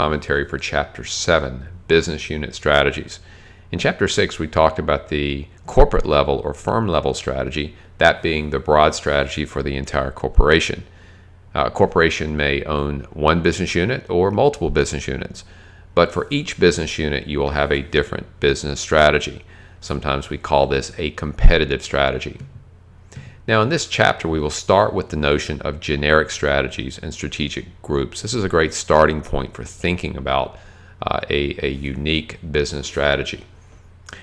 commentary for Chapter 7, Business Unit Strategies. In Chapter 6, we talked about the corporate level or firm level strategy, that being the broad strategy for the entire corporation. A corporation may own one business unit or multiple business units, but for each business unit, you will have a different business strategy. Sometimes we call this a competitive strategy. Now, in this chapter, we will start with the notion of generic strategies and strategic groups. This is a great starting point for thinking about a unique business strategy.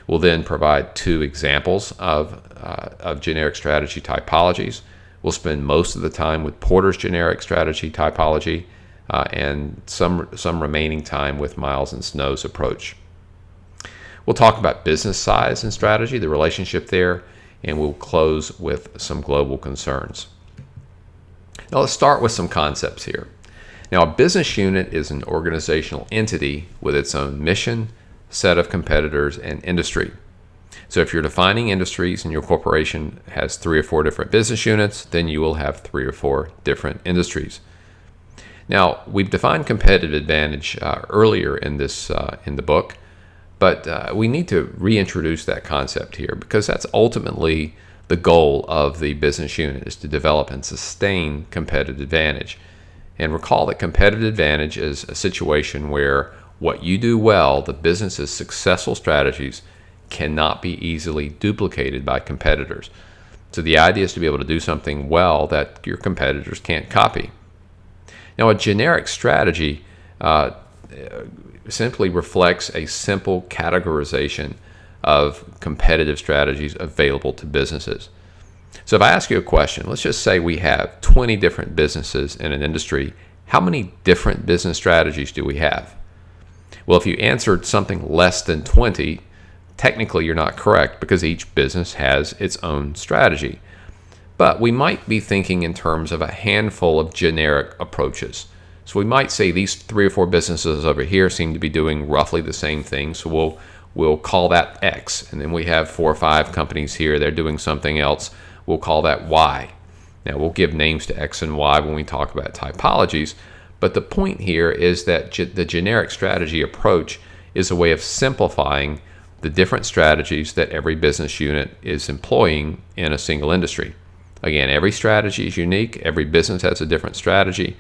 We'll then provide two examples of generic strategy typologies. We'll spend most of the time with Porter's generic strategy typology and some remaining time with Miles and Snow's approach. We'll talk about business size and strategy, the relationship there, and we'll close with some global concerns. Now let's start with some concepts here. Now, a business unit is an organizational entity with its own mission, set of competitors, and industry. So if you're defining industries and your corporation has 3 or 4 different business units, then you will have 3 or 4 different industries. Now, we've defined competitive advantage earlier in the book, but we need to reintroduce that concept here because that's ultimately the goal of the business unit, is to develop and sustain competitive advantage. And recall that competitive advantage is a situation where what you do well, the business's successful strategies, cannot be easily duplicated by competitors. So the idea is to be able to do something well that your competitors can't copy. Now, a generic strategy simply reflects a simple categorization of competitive strategies available to businesses. So if I ask you a question, let's just say we have 20 different businesses in an industry. How many different business strategies do we have? Well, if you answered something less than 20, technically you're not correct because each business has its own strategy. But we might be thinking in terms of a handful of generic approaches. So we might say these 3 or 4 businesses over here seem to be doing roughly the same thing, so we'll call that X. And then we have 4 or 5 companies here, they're doing something else, we'll call that Y. Now, we'll give names to X and Y when we talk about typologies, but the point here is that the generic strategy approach is a way of simplifying the different strategies that every business unit is employing in a single industry. Again, every strategy is unique, every business has a different strategy,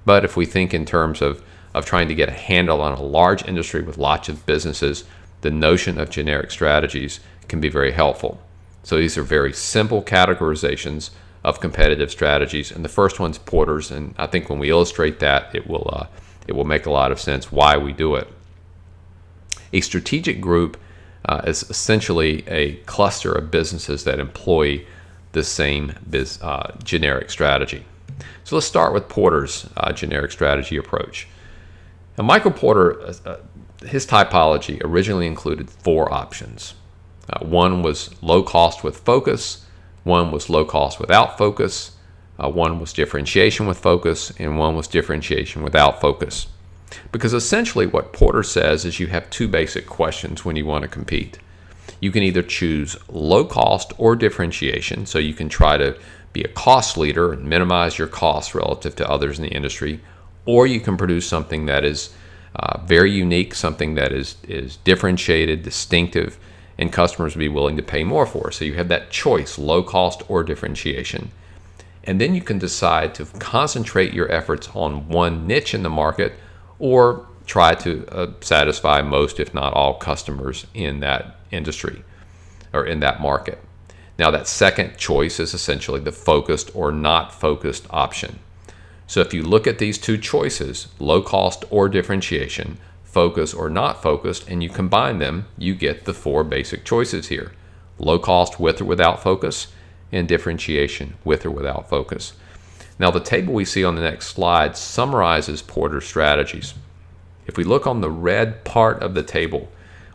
but if we think in terms of trying to get a handle on a large industry with lots of businesses, the notion of generic strategies can be very helpful. So these are very simple categorizations of competitive strategies, and the first one's Porter's, and I think when we illustrate that, it will make a lot of sense why we do it. A strategic group is essentially a cluster of businesses that employ the same generic strategy. So let's start with Porter's generic strategy approach. Now, Michael Porter, his typology originally included 4 options. One was low cost with focus, one was low cost without focus, one was differentiation with focus, and one was differentiation without focus. Because essentially what Porter says is you have 2 basic questions when you want to compete. You can either choose low cost or differentiation, so you can try to be a cost leader and minimize your costs relative to others in the industry, or you can produce something that is very unique, something that is differentiated, distinctive, and customers will be willing to pay more for. So you have that choice, low cost or differentiation. And then you can decide to concentrate your efforts on one niche in the market or try to satisfy most, if not all, customers in that industry or in that market. Now, that second choice is essentially the focused or not focused option. So if you look at these 2 choices, low cost or differentiation, focus or not focused, and you combine them, you get the 4 basic choices here. Low cost with or without focus, and differentiation with or without focus. Now, the table we see on the next slide summarizes Porter's strategies. If we look on the red part of the table,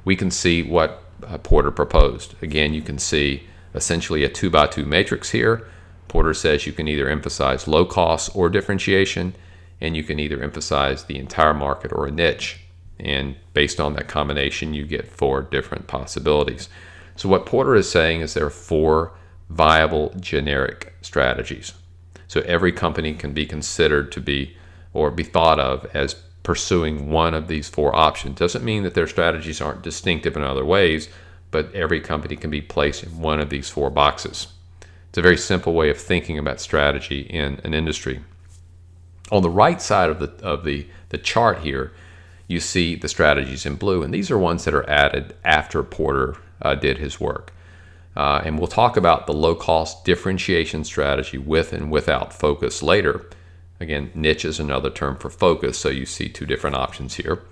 we can see what Porter proposed. Again, you can see essentially a 2x2 matrix here. Porter says you can either emphasize low cost or differentiation, and you can either emphasize the entire market or a niche. And based on that combination, you get 4 different possibilities. So what Porter is saying is there are 4 viable generic strategies. So every company can be considered to be or be thought of as pursuing one of these four options. Doesn't mean that their strategies aren't distinctive in other ways, but every company can be placed in one of these four boxes. It's a very simple way of thinking about strategy in an industry. On the right side of the chart here, you see the strategies in blue, and these are ones that are added after Porter did his work. And we'll talk about the low-cost differentiation strategy with and without focus later. Again, niche is another term for focus, so you see two different options here.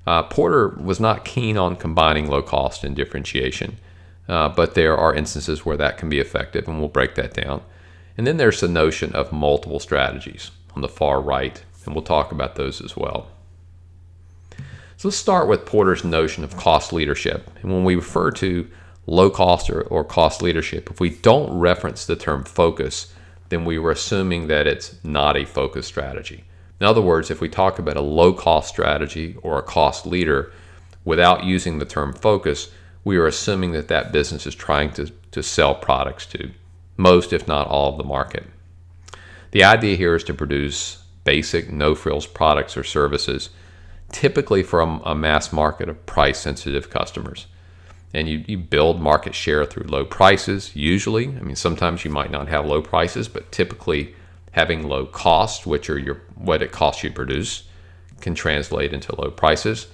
Porter was not keen on combining low cost and differentiation, but there are instances where that can be effective, and we'll break that down. And then there's the notion of multiple strategies on the far right, and we'll talk about those as well. So let's start with Porter's notion of cost leadership. And when we refer to low cost or cost leadership, if we don't reference the term focus, then we were assuming that it's not a focus strategy. In other words, if we talk about a low-cost strategy or a cost leader without using the term focus, we are assuming that that business is trying to sell products to most, if not all, of the market. The idea here is to produce basic no-frills products or services, typically from a mass market of price-sensitive customers. And you build market share through low prices, usually. I mean, sometimes you might not have low prices, but typically having low cost, which are what it costs you to produce, can translate into low prices.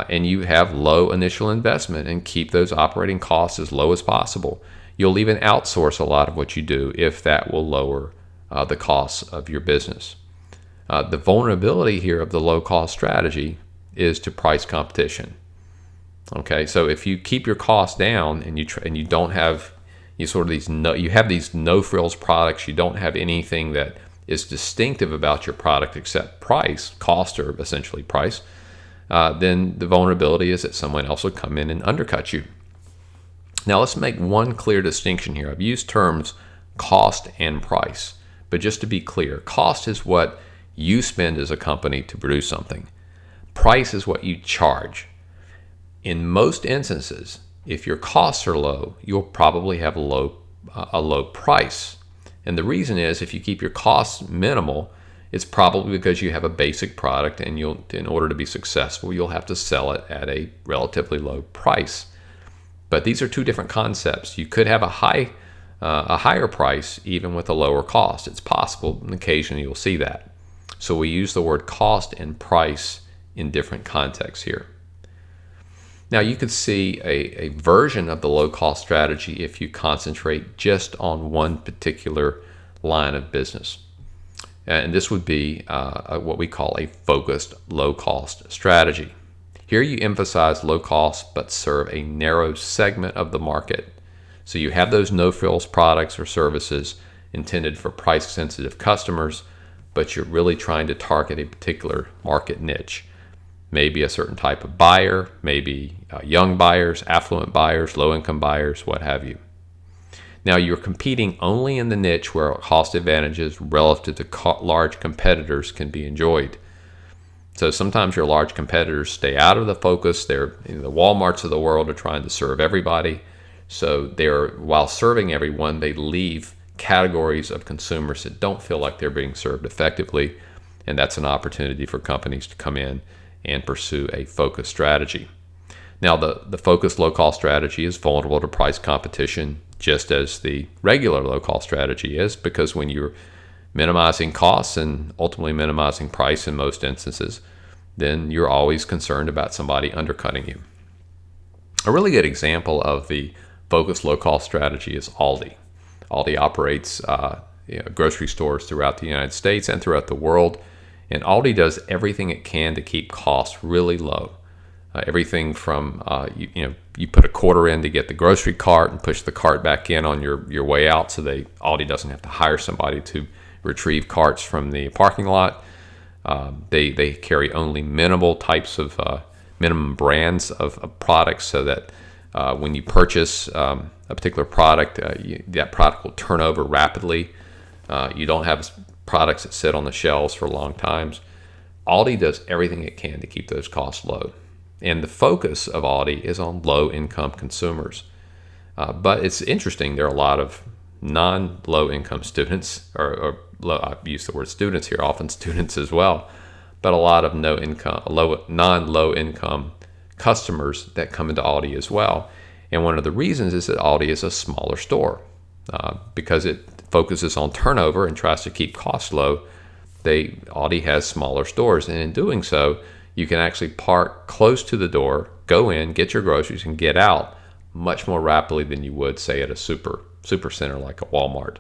And you have low initial investment and keep those operating costs as low as possible. You'll even outsource a lot of what you do if that will lower the costs of your business. The vulnerability here of the low-cost strategy is to price competition. Okay, so if you keep your costs down and you don't have you have these no-frills products, you don't have anything that is distinctive about your product except price, cost or essentially price, then the vulnerability is that someone else will come in and undercut you. Now let's make one clear distinction here. I've used terms cost and price, but just to be clear, cost is what you spend as a company to produce something. Price is what you charge. In most instances, if your costs are low, you'll probably have a low price. And the reason is if you keep your costs minimal, it's probably because you have a basic product and in order to be successful, you'll have to sell it at a relatively low price. But these are two different concepts. You could have a higher price even with a lower cost. It's possible, and occasionally you'll see that. So we use the word cost and price in different contexts here. Now you could see a version of the low-cost strategy if you concentrate just on one particular line of business. And this would be what we call a focused low-cost strategy. Here you emphasize low cost but serve a narrow segment of the market. So you have those no-frills products or services intended for price-sensitive customers, but you're really trying to target a particular market niche. Maybe a certain type of buyer, maybe young buyers, affluent buyers, low-income buyers, what have you. Now you're competing only in the niche where cost advantages relative to large competitors can be enjoyed. So sometimes your large competitors stay out of the focus. The Walmarts of the world are trying to serve everybody. So while serving everyone, they leave categories of consumers that don't feel like they're being served effectively. And that's an opportunity for companies to come in and pursue a focused strategy. Now, the focused low-cost strategy is vulnerable to price competition, just as the regular low-cost strategy is, because when you're minimizing costs and ultimately minimizing price in most instances, then you're always concerned about somebody undercutting you. A really good example of the focused low-cost strategy is Aldi. Aldi operates grocery stores throughout the United States and throughout the world. And Aldi does everything it can to keep costs really low. Everything from, you put a quarter in to get the grocery cart and push the cart back in on your way out so Aldi doesn't have to hire somebody to retrieve carts from the parking lot. They carry only minimum brands of products so that when you purchase a particular product, that product will turn over rapidly. You don't have products that sit on the shelves for long times. Aldi does everything it can to keep those costs low. And the focus of Aldi is on low-income consumers. But it's interesting, there are a lot of non-low-income students, I use the word students here, often students as well. but a lot of non-low income customers that come into Aldi as well. And one of the reasons is that Aldi is a smaller store because it focuses on turnover and tries to keep costs low. Aldi has smaller stores, and in doing so, you can actually park close to the door, go in, get your groceries, and get out much more rapidly than you would, say, at a super center like a Walmart.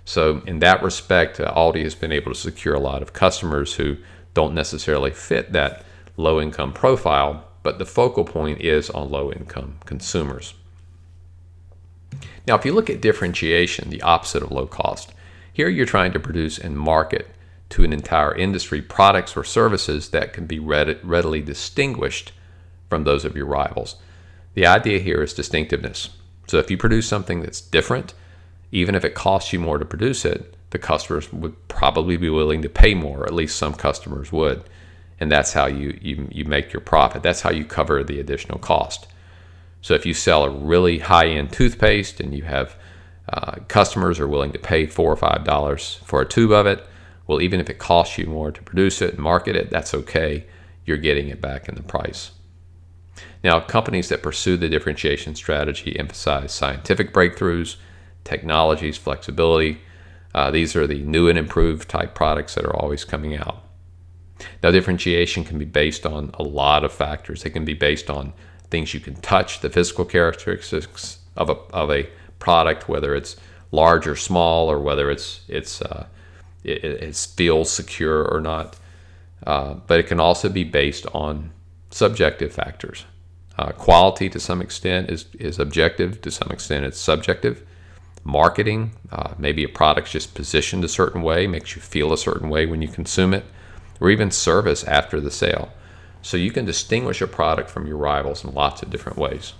So in that respect, Aldi has been able to secure a lot of customers who don't necessarily fit that low-income profile, but the focal point is on low-income consumers. Now, if you look at differentiation, the opposite of low cost, here you're trying to produce and market to an entire industry products or services that can be readily distinguished from those of your rivals. The idea here is distinctiveness. So if you produce something that's different, even if it costs you more to produce it, the customers would probably be willing to pay more, or at least some customers would. And that's how you make your profit. That's how you cover the additional cost. So if you sell a really high-end toothpaste and you have customers are willing to pay $4 or $5 for a tube of it, well, even if it costs you more to produce it and market it, that's okay. You're getting it back in the price. Now, companies that pursue the differentiation strategy emphasize scientific breakthroughs, technologies, flexibility. These are the new and improved type products that are always coming out. Now, differentiation can be based on a lot of factors. It can be based on things you can touch, the physical characteristics of a product, whether it's large or small, or whether it feels secure or not. But it can also be based on subjective factors. Quality, to some extent, is objective. To some extent, it's subjective. Marketing, maybe a product's just positioned a certain way, makes you feel a certain way when you consume it, or even service after the sale. So you can distinguish a product from your rivals in lots of different ways.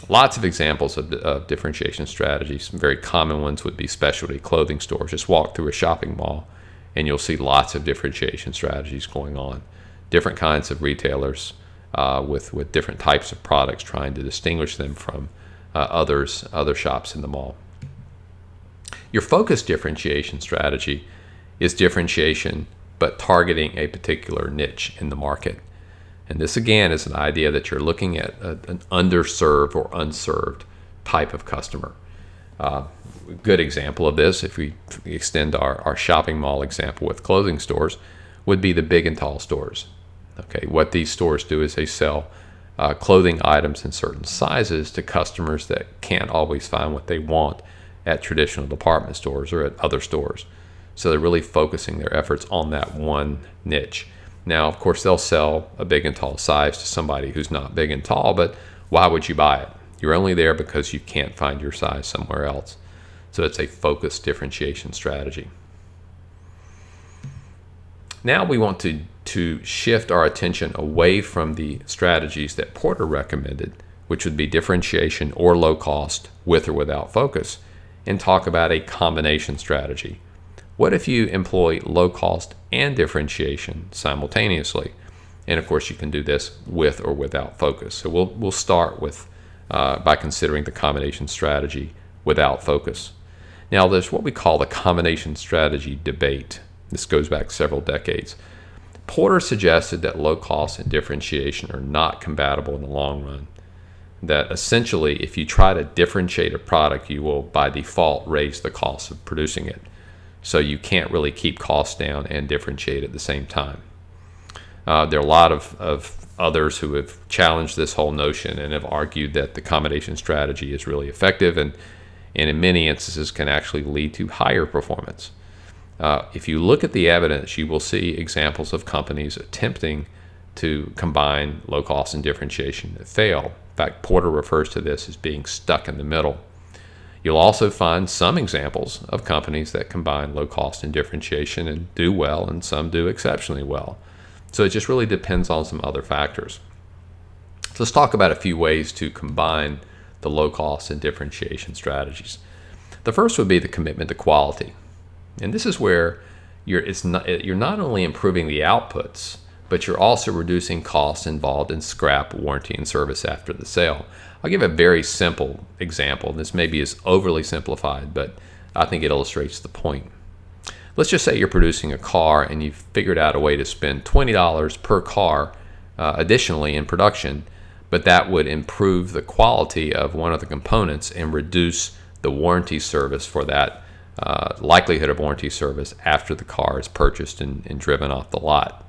Lots of examples of differentiation strategies. Some very common ones would be specialty clothing stores. Just walk through a shopping mall and you'll see lots of differentiation strategies going on. Different kinds of retailers with different types of products, trying to distinguish them from other shops in the mall. Your focused differentiation strategy is differentiation but targeting a particular niche in the market. And this again is an idea that you're looking at an underserved or unserved type of customer. A good example of this, if we extend our shopping mall example with clothing stores, would be the big and tall stores. Okay, what these stores do is they sell clothing items in certain sizes to customers that can't always find what they want at traditional department stores or at other stores. So they're really focusing their efforts on that one niche. Now, of course, they'll sell a big and tall size to somebody who's not big and tall, but why would you buy it? You're only there because you can't find your size somewhere else. So it's a focused differentiation strategy. Now we want to shift our attention away from the strategies that Porter recommended, which would be differentiation or low cost with or without focus, and talk about a combination strategy. What if you employ low cost and differentiation simultaneously? And of course, you can do this with or without focus. So we'll start with by considering the combination strategy without focus. Now, there's what we call the combination strategy debate. This goes back several decades. Porter suggested that low cost and differentiation are not compatible in the long run. That essentially, if you try to differentiate a product, you will by default raise the cost of producing it. So you can't really keep costs down and differentiate at the same time. There are a lot of others who have challenged this whole notion and have argued that the combination strategy is really effective and in many instances can actually lead to higher performance. If you look at the evidence, you will see examples of companies attempting to combine low cost and differentiation that fail. In fact, Porter refers to this as being stuck in the middle. You'll also find some examples of companies that combine low cost and differentiation and do well, and some do exceptionally well. So it just really depends on some other factors. So let's talk about a few ways to combine the low cost and differentiation strategies. The first would be the commitment to quality. And this is where you're not only improving the outputs, but you're also reducing costs involved in scrap, warranty, and service after the sale. I'll give a very simple example. This maybe is overly simplified, but I think it illustrates the point. let's just say you're producing a car and you've figured out a way to spend $20 per car additionally in production, but that would improve the quality of one of the components and reduce the warranty service for that likelihood of warranty service after the car is purchased and driven off the lot.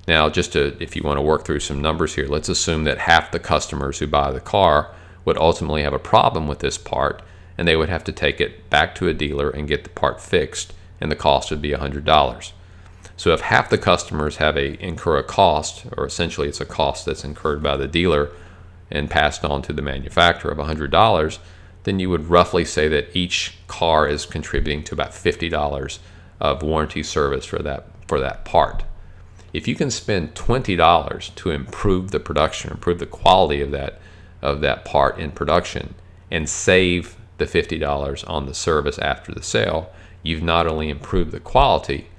Now, if you want to work through some numbers here, let's assume that half the customers who buy the car would ultimately have a problem with this part, and they would have to take it back to a dealer and get the part fixed, and the cost would be $100. So if half the customers incur a cost, or essentially it's a cost that's incurred by the dealer and passed on to the manufacturer of $100, then you would roughly say that each car is contributing to about $50 of warranty service for that part. If you can spend $20 to improve the production, improve the quality of that part in production, and save the $50 on the service after the sale, you've not only improved the quality,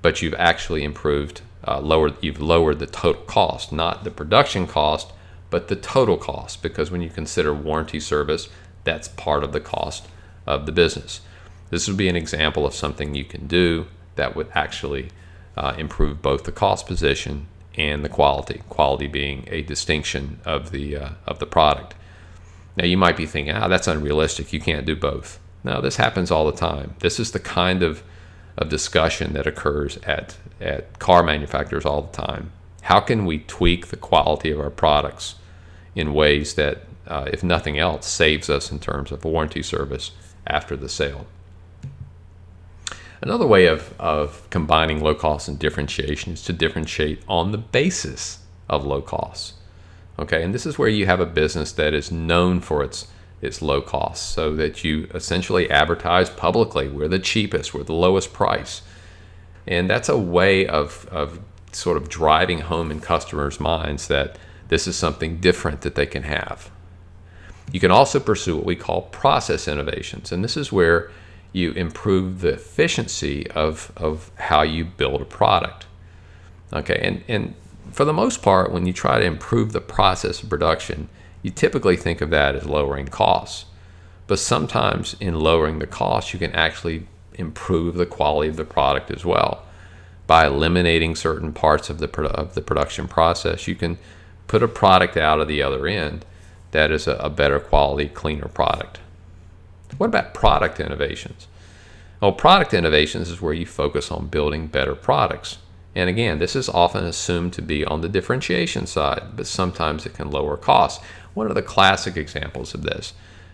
but you've actually you've lowered the total cost, not the production cost, but the total cost, because when you consider warranty service, that's part of the cost of the business. This would be an example of something you can do that would actually improve both the cost position and the quality being a distinction of the product. Now you might be thinking, that's unrealistic, you can't do both. No, this happens all the time. This is the kind of discussion that occurs at car manufacturers all the time. How can we tweak the quality of our products in ways that, if nothing else, saves us in terms of warranty service after the sale? Another way of combining low cost and differentiation is to differentiate on the basis of low cost. Okay, and this is where you have a business that is known for its low cost, so that you essentially advertise publicly, we're the cheapest, we're the lowest price. And that's a way of sort of driving home in customers' minds that this is something different that they can have. You can also pursue what we call process innovations, and this is where you improve the efficiency of how you build a product. Okay, and for the most part, when you try to improve the process of production, you typically think of that as lowering costs. But sometimes in lowering the cost, you can actually improve the quality of the product as well. By eliminating certain parts of the production process, you can put a product out of the other end that is a better quality, cleaner product. What about product innovations? Well, product innovations is where you focus on building better products. And again, this is often assumed to be on the differentiation side, but sometimes it can lower costs. One of the classic examples of this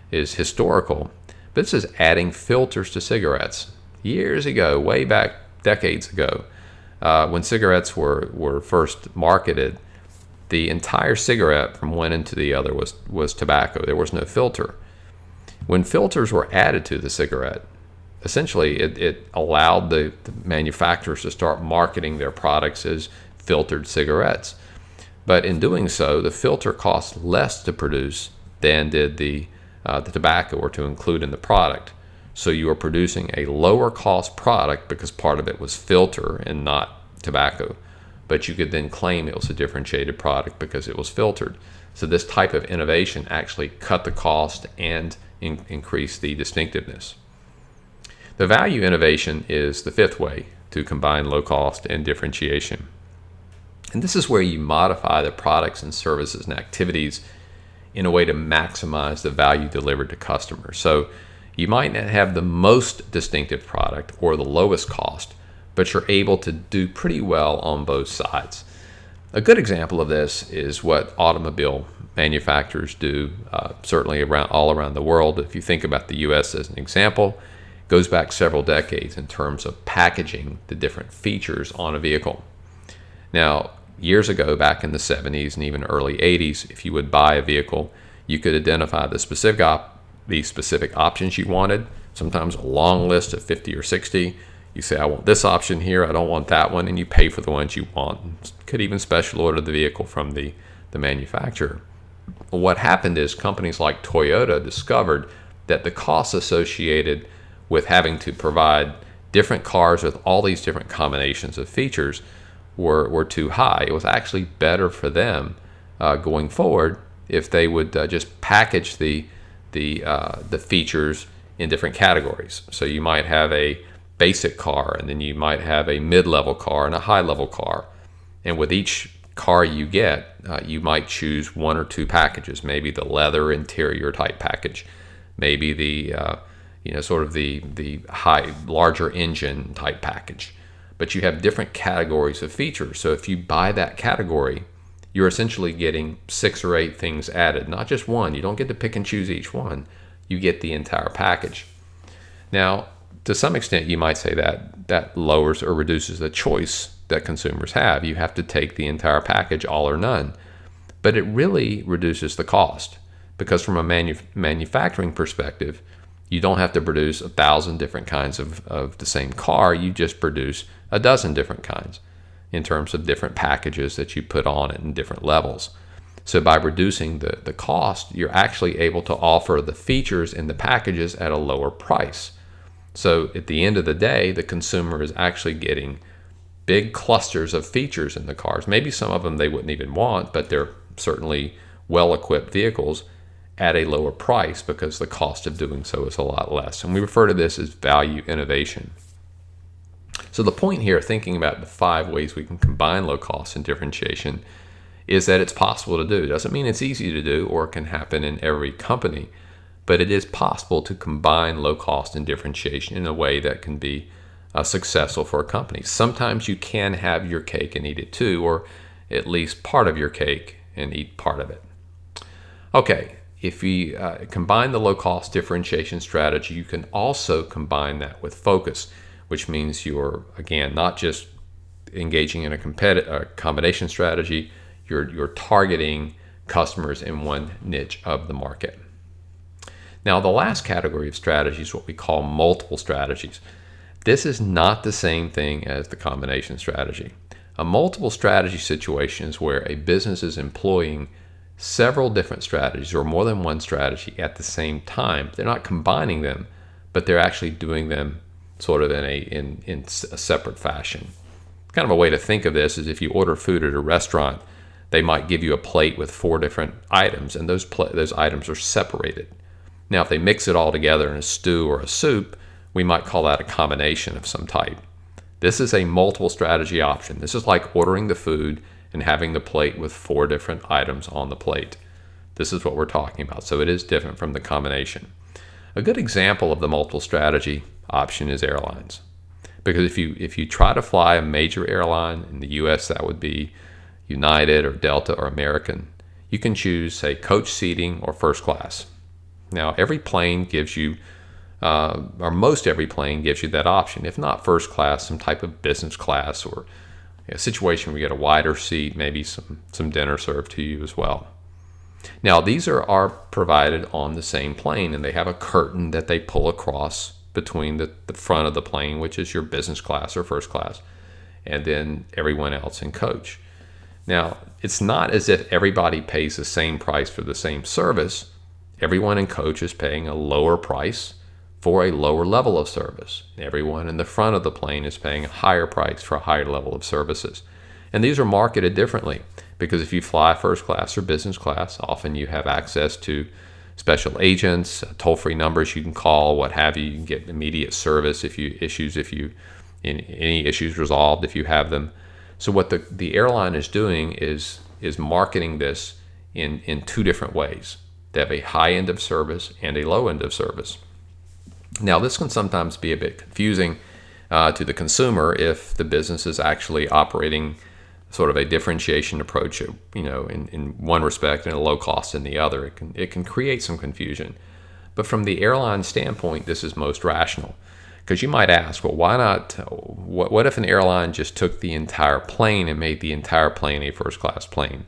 is historical, but this is adding filters to cigarettes. Years ago, way back decades ago, when cigarettes were first marketed, the entire cigarette from one end to the other was tobacco. There was no filter. When filters were added to the cigarette, essentially it allowed the manufacturers to start marketing their products as filtered cigarettes. But in doing so, the filter cost less to produce than did the tobacco or to include in the product. So you are producing a lower cost product because part of it was filter and not tobacco. But you could then claim it was a differentiated product because it was filtered. So this type of innovation actually cut the cost and increased the distinctiveness. The value innovation is the fifth way to combine low cost and differentiation. And this is where you modify the products and services and activities in a way to maximize the value delivered to customers. So you might not have the most distinctive product or the lowest cost, but you're able to do pretty well on both sides. A good example of this is what automobile manufacturers do, certainly all around the world. If you think about the U.S. as an example, it goes back several decades in terms of packaging the different features on a vehicle. Now, years ago, back in the 70s and even early 80s, if you would buy a vehicle, you could identify the specific options you wanted, sometimes a long list of 50 or 60. You say, I want this option here, I don't want that one, and you pay for the ones you want. Could even special order the vehicle from the manufacturer. Well, what happened is companies like Toyota discovered that the costs associated with having to provide different cars with all these different combinations of features were too high. It was actually better for them going forward if they would just package the features in different categories. So you might have a basic car, and then you might have a mid-level car and a high-level car. And with each car you get, you might choose one or two packages, maybe the leather interior type package, maybe the sort of the larger engine type package. But you have different categories of features. So if you buy that category, you're essentially getting 6 or 8 things added, not just one. You don't get to pick and choose each one. You get the entire package. Now, to some extent, you might say that lowers or reduces the choice that consumers have. You have to take the entire package, all or none. But it really reduces the cost, because from a manufacturing perspective, you don't have to produce 1,000 different kinds of the same car. You just produce a dozen different kinds in terms of different packages that you put on it in different levels. So by reducing the cost, you're actually able to offer the features in the packages at a lower price. So at the end of the day, the consumer is actually getting big clusters of features in the cars. Maybe some of them they wouldn't even want, but they're certainly well-equipped vehicles at a lower price because the cost of doing so is a lot less. And we refer to this as value innovation. So the point here, thinking about the 5 ways we can combine low cost and differentiation, is that it's possible to do. It doesn't mean it's easy to do or can happen in every company, but it is possible to combine low cost and differentiation in a way that can be successful for a company. Sometimes you can have your cake and eat it too, or at least part of your cake and eat part of it. Okay, if you combine the low cost differentiation strategy, you can also combine that with focus, which means you're, again, not just engaging in a combination strategy, you're targeting customers in one niche of the market. Now, the last category of strategy is what we call multiple strategies. This is not the same thing as the combination strategy. A multiple strategy situation is where a business is employing several different strategies or more than one strategy at the same time. They're not combining them, but they're actually doing them sort of in a separate fashion. Kind of a way to think of this is if you order food at a restaurant, they might give you a plate with 4 different items, and those items are separated. Now, if they mix it all together in a stew or a soup, we might call that a combination of some type. This is a multiple strategy option. This is like ordering the food and having the plate with 4 different items on the plate. This is what we're talking about. So it is different from the combination. A good example of the multiple strategy option is airlines. Because if you try to fly a major airline in the US, that would be United or Delta or American, you can choose, say, coach seating or first class. Now, every plane gives you, or most every plane gives you that option. If not first class, some type of business class, or a situation where you get a wider seat, maybe some dinner served to you as well. Now, these are provided on the same plane, and they have a curtain that they pull across between the front of the plane, which is your business class or first class, and then everyone else in coach. Now, it's not as if everybody pays the same price for the same service. Everyone in coach is paying a lower price for a lower level of service. Everyone in the front of the plane is paying a higher price for a higher level of services. And these are marketed differently because if you fly first class or business class, often you have access to special agents, toll-free numbers you can call, what have you. You can get immediate service if any issues resolved if you have them. So what the airline is doing is marketing this in 2 different ways. They have a high end of service and a low end of service. Now, this can sometimes be a bit confusing to the consumer if the business is actually operating sort of a differentiation approach, in one respect and a low cost in the other. It can create some confusion. But from the airline standpoint, this is most rational. Because you might ask, well, why not? What if an airline just took the entire plane and made the entire plane a first class plane?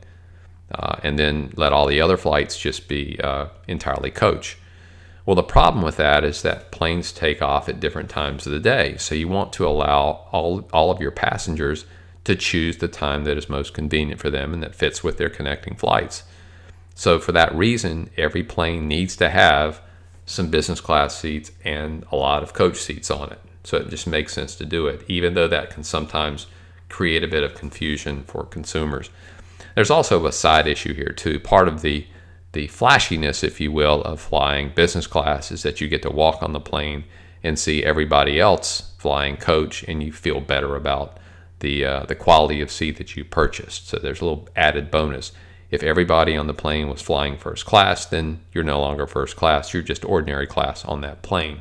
And then let all the other flights just be entirely coach. Well, the problem with that is that planes take off at different times of the day. So you want to allow all of your passengers to choose the time that is most convenient for them and that fits with their connecting flights. So for that reason, every plane needs to have some business class seats and a lot of coach seats on it. So it just makes sense to do it, even though that can sometimes create a bit of confusion for consumers. There's also a side issue here too. Part of the flashiness, if you will, of flying business class is that you get to walk on the plane and see everybody else flying coach, and you feel better about the quality of seat that you purchased. So there's a little added bonus. If everybody on the plane was flying first class, then you're no longer first class. You're just ordinary class on that plane.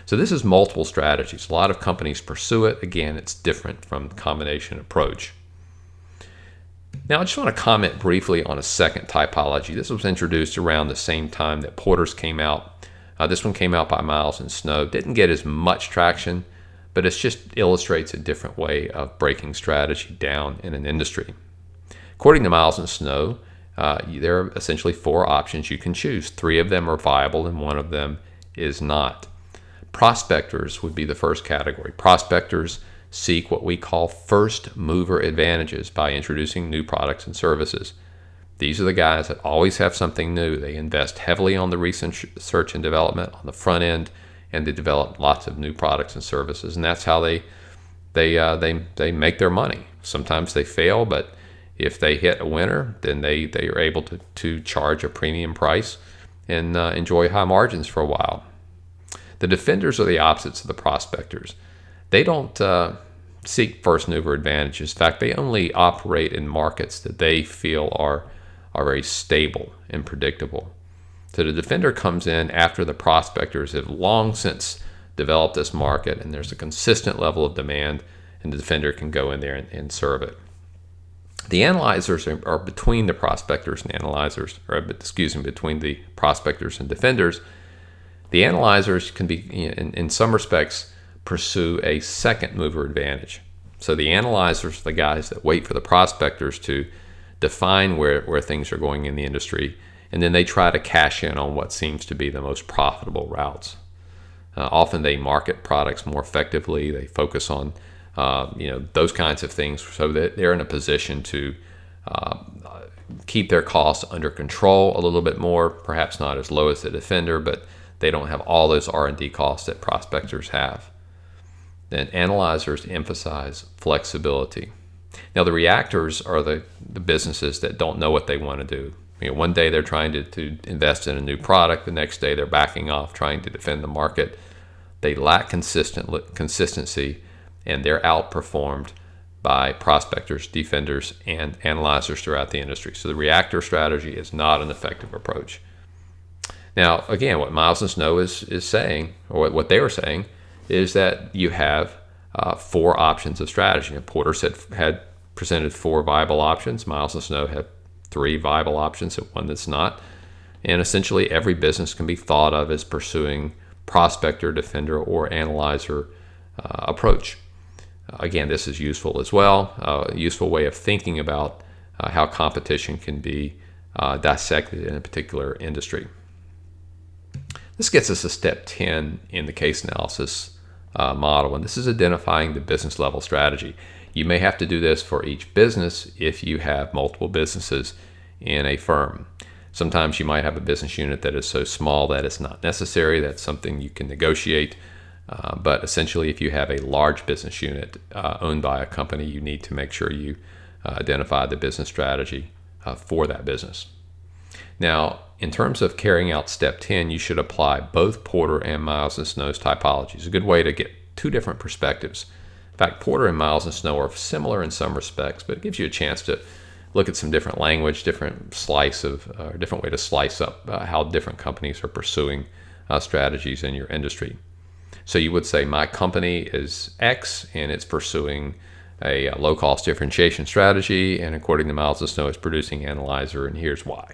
So this is multiple strategies. A lot of companies pursue it. Again, it's different from the combination approach. Now, I just want to comment briefly on a second typology. This was introduced around the same time that Porter's came out. This one came out by Miles and Snow. Didn't get as much traction, but it just illustrates a different way of breaking strategy down in an industry. According to Miles and Snow, there are essentially 4 options you can choose. 3 of them are viable and 1 of them is not. Prospectors would be the first category. Prospectors seek what we call first mover advantages by introducing new products and services. These are the guys that always have something new. They invest heavily on the research and development on the front end, and they develop lots of new products and services. And that's how they make their money. Sometimes they fail, but if they hit a winner, then they are able to charge a premium price and enjoy high margins for a while. The defenders are the opposites of the prospectors. They don't seek first mover advantages. In fact, they only operate in markets that they feel are very stable and predictable. So the defender comes in after the prospectors have long since developed this market, and there's a consistent level of demand, and the defender can go in there and serve it. The analyzers are between the prospectors and analyzers, or between the prospectors and defenders. The analyzers can be, in some respects, pursue a second mover advantage. So the analyzers are the guys that wait for the prospectors to define where things are going in the industry, and then they try to cash in on what seems to be the most profitable routes. Often they market products more effectively. They focus on those kinds of things, so that they're in a position to keep their costs under control a little bit more, perhaps not as low as the defender, but they don't have all those R&D costs that prospectors have. Then analyzers emphasize flexibility. Now, the reactors are the businesses that don't know what they want to do. One day they're trying to invest in a new product. The next day they're backing off, trying to defend the market. They lack consistency, and they're outperformed by prospectors, defenders, and analyzers throughout the industry. So the reactor strategy is not an effective approach. Now, again, what Miles and Snow is saying, or what they were saying, is that you have 4 options of strategy. And Porter had presented 4 viable options. Miles and Snow had 3 viable options and 1 that's not. And essentially every business can be thought of as pursuing prospector, defender, or analyzer approach. Again, this is useful as well, a useful way of thinking about how competition can be dissected in a particular industry. This gets us to step 10 in the case analysis model, and this is identifying the business level strategy. You may have to do this for each business if you have multiple businesses in a firm. Sometimes you might have a business unit that is so small that it's not necessary. That's something you can negotiate. But essentially, if you have a large business unit owned by a company, you need to make sure you identify the business strategy for that business. Now, in terms of carrying out step 10, you should apply both Porter and Miles and Snow's typologies. A good way to get 2 different perspectives. In fact, Porter and Miles and Snow are similar in some respects, but it gives you a chance to look at some different language, different way to slice up how different companies are pursuing strategies in your industry. So you would say my company is X and it's pursuing a low-cost differentiation strategy, and according to Miles and Snow, it's producing analyzer, and here's why.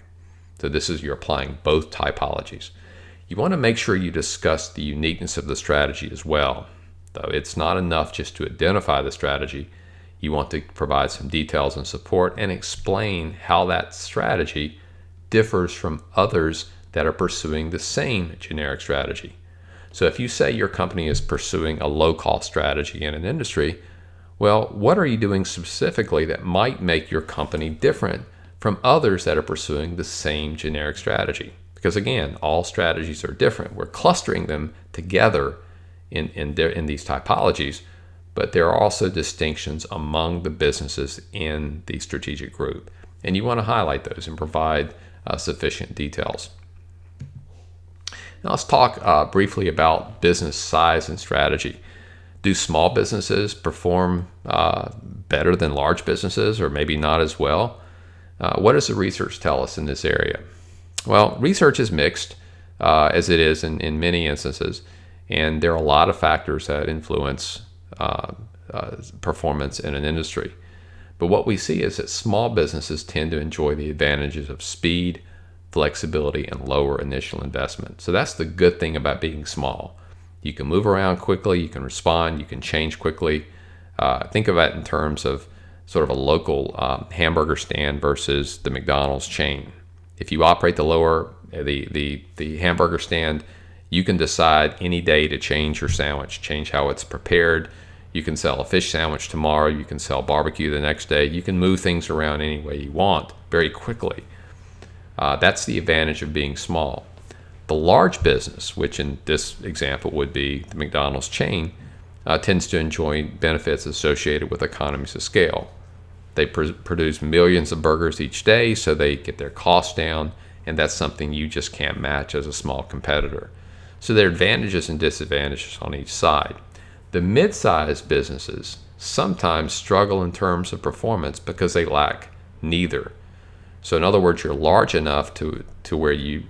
So this is, you're applying both typologies. You want to make sure you discuss the uniqueness of the strategy as well. Though it's not enough just to identify the strategy, you want to provide some details and support and explain how that strategy differs from others that are pursuing the same generic strategy. So if you say your company is pursuing a low-cost strategy in an industry, well, what are you doing specifically that might make your company different from others that are pursuing the same generic strategy? Because again, all strategies are different. We're clustering them together in these typologies, but there are also distinctions among the businesses in the strategic group. And you want to highlight those and provide sufficient details. Now let's talk briefly about business size and strategy. Do small businesses perform better than large businesses, or maybe not as well? What does the research tell us in this area? Well, research is mixed, as it is in many instances, and there are a lot of factors that influence performance in an industry. But what we see is that small businesses tend to enjoy the advantages of speed, flexibility, and lower initial investment. So that's the good thing about being small. You can move around quickly, you can respond, you can change quickly. Think of it in terms of sort of a local hamburger stand versus the McDonald's chain. If you operate the hamburger stand, you can decide any day to change your sandwich, change how it's prepared. You can sell a fish sandwich tomorrow, you can sell barbecue the next day. You can move things around any way you want very quickly. That's the advantage of being small. The large business, which in this example would be the McDonald's chain, tends to enjoy benefits associated with economies of scale. They produce millions of burgers each day, so they get their costs down, and that's something you just can't match as a small competitor. So there are advantages and disadvantages on each side. The mid-sized businesses sometimes struggle in terms of performance because they lack neither. So in other words, you're large enough to where you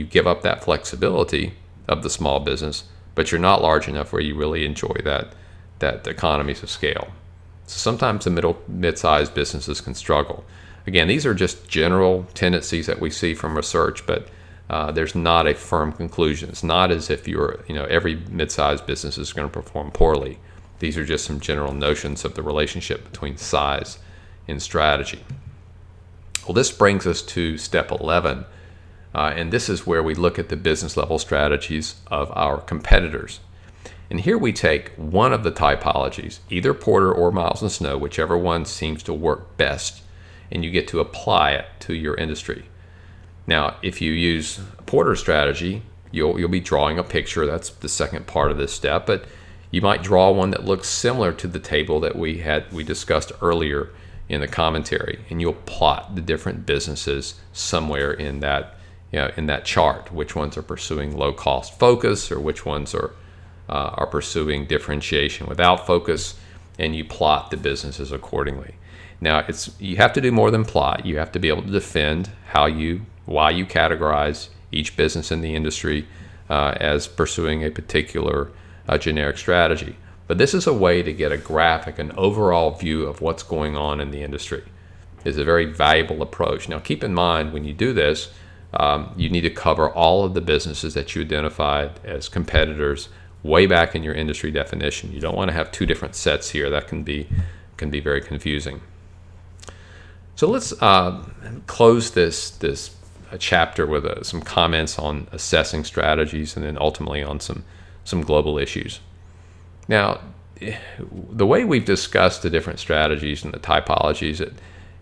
give up that flexibility of the small business, but you're not large enough where you really enjoy that economies of scale. So sometimes the mid-sized businesses can struggle. Again, these are just general tendencies that we see from research, but there's not a firm conclusion. It's not as if every mid-sized business is going to perform poorly. These are just some general notions of the relationship between size and strategy. Well, this brings us to step 11, and this is where we look at the business level strategies of our competitors. And here we take one of the typologies, either Porter or Miles and Snow, whichever one seems to work best, and you get to apply it to your industry. Now, if you use Porter's strategy, you'll be drawing a picture. That's the second part of this step, but you might draw one that looks similar to the table that we discussed earlier in the commentary, and you'll plot the different businesses somewhere in that chart. Which ones are pursuing low cost focus, or which ones are pursuing differentiation without focus, and you plot the businesses accordingly. Now, you have to do more than plot. You have to be able to defend why you categorize each business in the industry as pursuing a particular generic strategy. But this is a way to get a graphic, an overall view of what's going on in the industry. It's a very valuable approach. Now, keep in mind when you do this, you need to cover all of the businesses that you identified as competitors way back in your industry definition. You don't want to have two different sets here. That can be very confusing. So let's close this chapter with some comments on assessing strategies, and then ultimately on some global issues. Now, the way we've discussed the different strategies and the typologies,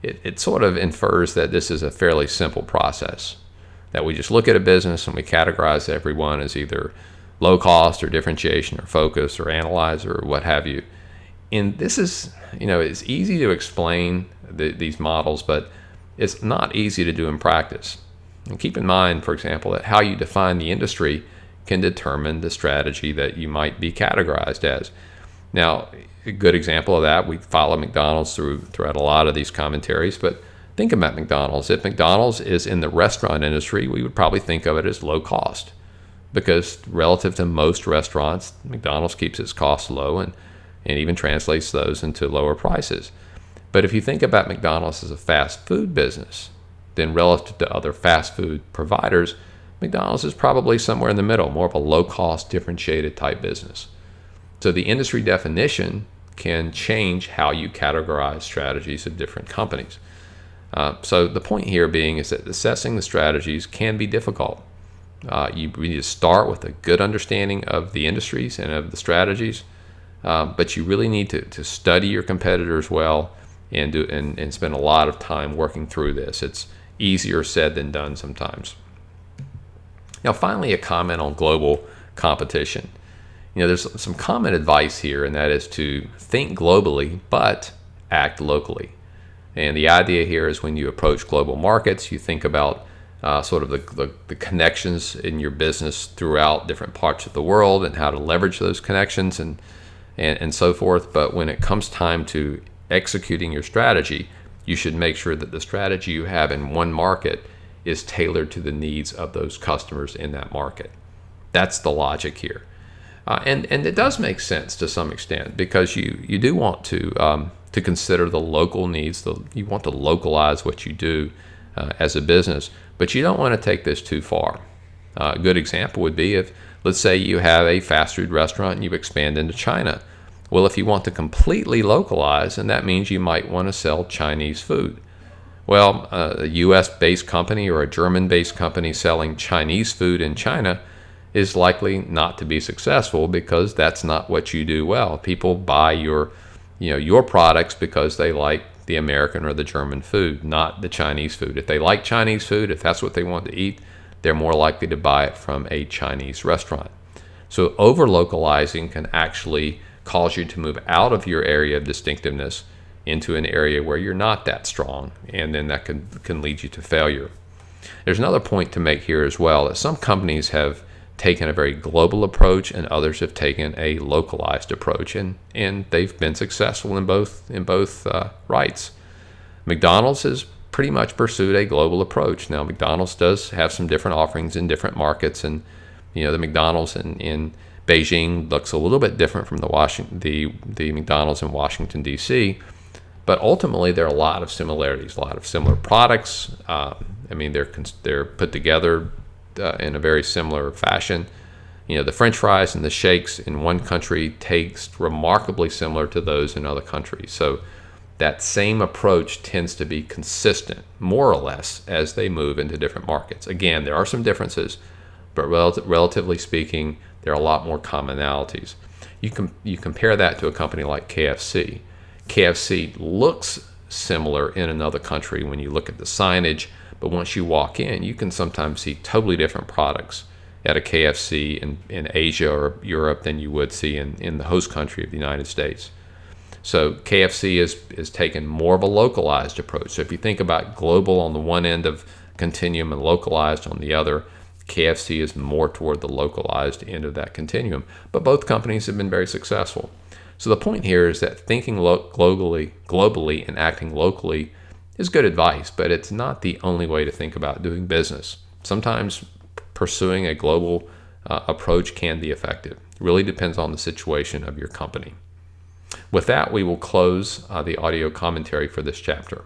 it sort of infers that this is a fairly simple process, that we just look at a business and we categorize everyone as either low cost or differentiation or focus or analyzer or what have you. And this is, it's easy to explain these models, but it's not easy to do in practice. And keep in mind, for example, that how you define the industry can determine the strategy that you might be categorized as. Now, a good example of that, we follow McDonald's throughout a lot of these commentaries, but think about McDonald's. If McDonald's is in the restaurant industry, we would probably think of it as low cost, because relative to most restaurants, McDonald's keeps its costs low and even translates those into lower prices. But if you think about McDonald's as a fast food business, then relative to other fast food providers, McDonald's is probably somewhere in the middle, more of a low-cost, differentiated type business. So the industry definition can change how you categorize strategies of different companies. So the point here being is that assessing the strategies can be difficult. You need to start with a good understanding of the industries and of the strategies, but you really need to study your competitors well and spend a lot of time working through this. It's easier said than done sometimes. Now, finally, a comment on global competition. There's some common advice here, and that is to think globally, but act locally. And the idea here is when you approach global markets, you think about sort of the connections in your business throughout different parts of the world and how to leverage those connections and and so forth. But when it comes time to executing your strategy, you should make sure that the strategy you have in one market is tailored to the needs of those customers in that market. That's the logic here. And it does make sense to some extent, because you do want to consider the local needs. You want to localize what you do as a business, but you don't want to take this too far. A good example would be if, let's say, you have a fast food restaurant and you expand into China. Well, if you want to completely localize, and that means you might want to sell Chinese food. Well, a US-based company or a German-based company selling Chinese food in China is likely not to be successful, because that's not what you do well. People buy your products because they like the American or the German food, not the Chinese food. If they like Chinese food, if that's what they want to eat, they're more likely to buy it from a Chinese restaurant. So over-localizing can actually cause you to move out of your area of distinctiveness into an area where you're not that strong, and then that can lead you to failure. There's another point to make here as well, that some companies have taken a very global approach and others have taken a localized approach, and they've been successful in both rights. McDonald's has pretty much pursued a global approach. Now, McDonald's does have some different offerings in different markets, and the McDonald's in Beijing looks a little bit different from the McDonald's in Washington, D.C., but ultimately there are a lot of similarities, a lot of similar products. They're put together in a very similar fashion. The French fries and the shakes in one country taste remarkably similar to those in other countries. So that same approach tends to be consistent, more or less, as they move into different markets. Again, there are some differences, but relatively speaking, there are a lot more commonalities. You compare that to a company like KFC. KFC looks similar in another country when you look at the signage, but once you walk in, you can sometimes see totally different products at a KFC in Asia or Europe than you would see in the host country of the United States. So KFC is taken more of a localized approach. So if you think about global on the one end of continuum and localized on the other, KFC is more toward the localized end of that continuum. But both companies have been very successful. So the point here is that thinking globally and acting locally is good advice, but it's not the only way to think about doing business. Sometimes pursuing a global approach can be effective. It really depends on the situation of your company. With that, we will close the audio commentary for this chapter.